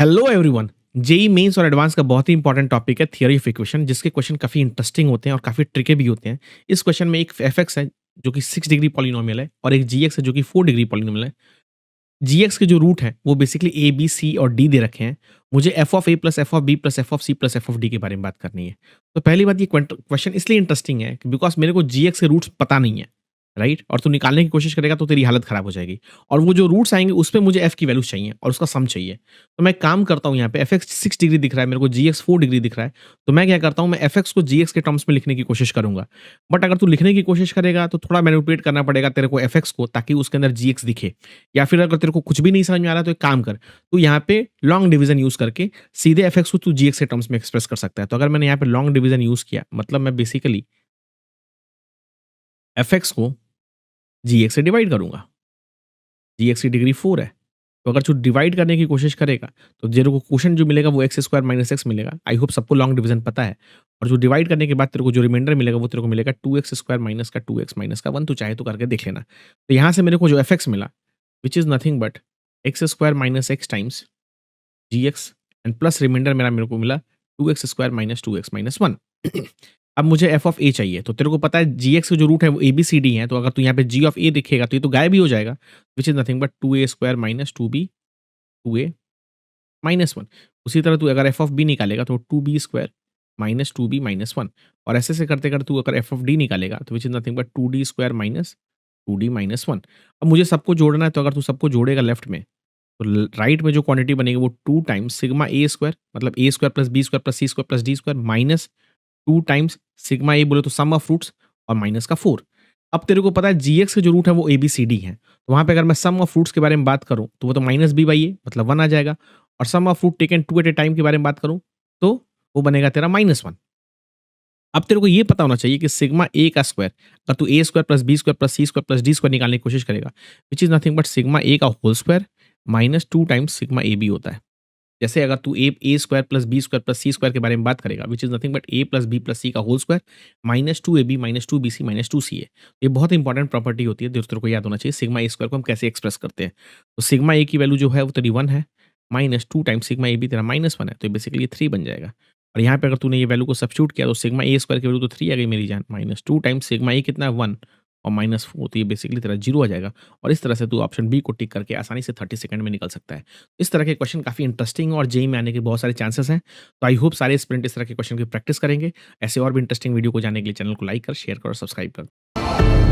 Hello everyone. JEE mains और advance का बहुत ही इंपॉर्टेंट टॉपिक है थियरी ऑफ इक्वेशन, जिसके क्वेश्चन काफ़ी इंटरेस्टिंग होते हैं और काफ़ी ट्रिकी भी होते हैं। इस क्वेश्चन में एक एफएक्स है जो कि 6 डिग्री पॉलिनोमियल है और एक जीएक्स है जो कि 4 डिग्री पॉलिनोमियल है। जीएक्स के जो रूट हैं वो बेसिकली ए, बी, सी और डी दे रखे हैं। मुझे f of a plus f of b plus f of c plus f of d के बारे में बात करनी है। तो पहली बात, ये क्वेश्चन इसलिए इंटरेस्टिंग है बिकॉज़ मेरे को जीएक्स के रूट्स पता नहीं है, राइट? और तू निकालने की कोशिश करेगा तो तेरी हालत खराब हो जाएगी। और वो जो रूट्स आएँगे उसपे मुझे एफ की वैल्यूज़ चाहिए और उसका सम चाहिए। तो मैं एक काम करता हूँ, यहाँ पे एफएक्स 6 डिग्री दिख रहा है, मेरे को जीएक्स 4 डिग्री दिख रहा है। तो मैं क्या करता हूँ, मैं एफएक्स को जीएक्स के टर्म्स में लिखने की कोशिश करूँगा। बट अगर तू लिखने की कोशिश करेगा तो थोड़ा मैनिपुलेट करना पड़ेगा तेरे को एफएक्स को, ताकि उसके अंदर जीएक्स दिखे। या फिर अगर तेरे को कुछ भी नहीं समझ में आ रहा है तो एक काम कर, तू यहाँ पे लॉन्ग डिवीजन यूज़ करके सीधे एफएक्स को तू जीएक्स के टर्म्स में एक्सप्रेस कर सकता है। तो अगर मैंने यहाँ पे लॉन्ग डिवीजन यूज़ किया, मतलब मैं बेसिकली एफएक्स को जीएक्स से डिवाइड करूँगा। जीएक्स की डिग्री 4 है। तो अगर तू डिवाइड करने की कोशिश करेगा तो तेरे को क्वोटिएंट जो मिलेगा वो एक्स स्क्वायर माइनस एक्स मिलेगा। आई होप सबको लॉन्ग डिवीजन पता है। और जो डिवाइड करने के बाद तेरे को जो रिमाइंडर मिलेगा वो तेरे को मिलेगा 2x स्क्वायर माइनस का 2x माइनस का 1। तू चाहे तो करके देख लेना। तो यहाँ से मेरे को जो एफएक्स मिला, which is nothing but x square minus x times g x and plus remainder मेरे को मिला 2x square minus 2x minus 1। अब मुझे एफ ऑफ ए चाहिए। तो तेरे को पता है जीएक्स का जो रूट है वो एबीसीडी है। तो अगर तू यहाँ पे जी ऑफ ए लिखेगा तो ये तो गायब ही हो जाएगा, which is nothing but 2a square minus 2b 2a minus 1। उसी तरह तू अगर एफ ऑफ बी निकालेगा तो 2b square minus 2b minus 1। और ऐसे करते तू अगर एफ ऑफ डी निकालेगा तो which is nothing but 2d square minus 2d minus 1। अब मुझे सबको जोड़ना है, तो अगर तू सबको जोड़ेगा लेफ्ट में तो राइट में जो क्वांटिटी बनेगी वो 2 टाइम्स सिग्मा ए स्क्वायर, मतलब A square plus B square plus C square plus D square minus 2 times sigma A बोले तो सम ऑफ रूट्स और माइनस का 4। अब तेरे को पता है जीएक्स के जो रूट है वो एबीसीडी है। तो वहाँ पे अगर मैं सम ऑफ रूट्स के बारे में बात करूँ तो वो तो माइनस बी बाई ए मतलब 1 आ जाएगा। और sum of root taken 2 at a time के बारे में बात करूँ तो वो बनेगा तेरा माइनस 1। अब तेरे को ये पता होना चाहिए कि सिग्मा ए का स्क्वायर, अगर तू A square plus B square plus C square plus D square निकालने की कोशिश करेगा, which is nothing but sigma A का whole square minus 2 times sigma ए बी होता है। जैसे अगर तू A square plus B square plus C square के बारे में बात करेगा, which is nothing but A plus B plus C का whole square minus 2ab minus 2bc minus 2ca। ये बहुत इंपॉर्टेंट प्रॉपर्टी होती है जो तेरे को याद होना चाहिए। सिग्मा ए स्क्वायर को हम कैसे एक्सप्रेस करते हैं। तो सिग्मा ए की वैल्यू जो है वो तेरी 1 है, माइनस 2 टाइम्स सिग्मा ए बी तेरा माइनस 1 है, तो बेसिकली 3 बन जाएगा। और यहाँ पे अगर तूने ये वैल्यू को सब्स्टिट्यूट किया तो सिग्मा ए स्क्वायर की वैल्यू तो 3 आ गई मेरी जान, माइनस 2 टाइम्स सिग्मा ए कितना है 1 और माइनस 4, तो ये बेसिकली तेरा 0 आ जाएगा। और इस तरह से तू ऑप्शन बी को टिक करके आसानी से 30 सेकंड में निकल सकता है। इस तरह के क्वेश्चन काफ़ी इंटरेस्टिंग और जेईई में आने के बहुत सारे चांसेस हैं। तो आई होप सारे एस्पिरेंट इस तरह के क्वेश्चन की प्रैक्टिस करेंगे। ऐसे और भी इंटरेस्टिंग वीडियो को जानने के लिए चैनल को लाइक कर, शेयर कर और सब्सक्राइब कर।